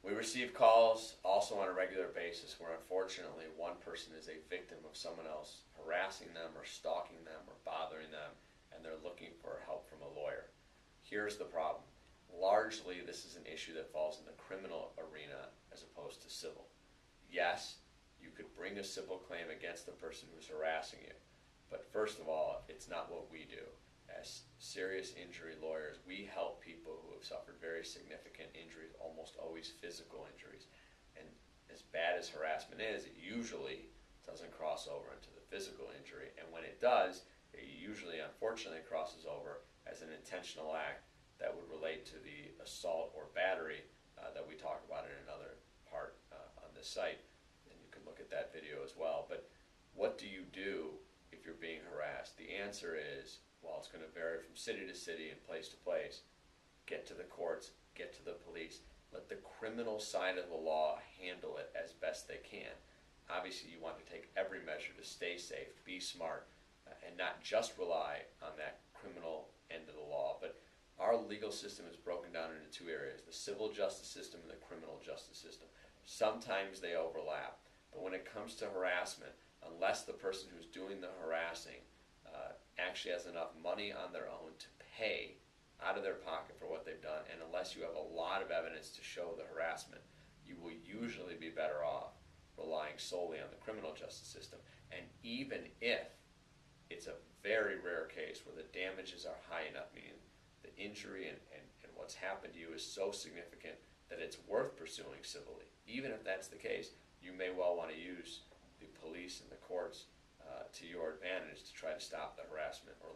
We receive calls also on a regular basis where unfortunately one person is a victim of someone else harassing them or stalking them or bothering them, and they're looking for help from a lawyer. Here's the problem. Largely this is an issue that falls in the criminal arena as opposed to civil. Yes, you could bring a civil claim against the person who's harassing you, but first of all, it's not what we do. As serious injury lawyers, we help people who have suffered very significant injuries, almost always physical injuries. And as bad as harassment is, it usually doesn't cross over into the physical injury. And when it does, it usually, unfortunately, crosses over as an intentional act that would relate to the assault or battery that we talk about in another part on this site. And you can look at that video as well. But what do you do if you're being harassed? The answer is, well, it's going to vary from city to city and place to place. Get to the courts, get to the police. Let the criminal side of the law handle it as best they can. Obviously, you want to take every measure to stay safe, be smart, and not just rely on that criminal end of the law. But our legal system is broken down into two areas, the civil justice system and the criminal justice system. Sometimes they overlap, but when it comes to harassment, unless the person who's doing the harassing actually has enough money on their own to pay out of their pocket for what they've done, and unless you have a lot of evidence to show the harassment, you will usually be better off relying solely on the criminal justice system. And even if it's a very rare case where the damages are high enough, meaning the injury and what's happened to you is so significant that it's worth pursuing civilly, even if that's the case, you may well want to use the police and the courts to your advantage to try to stop the harassment or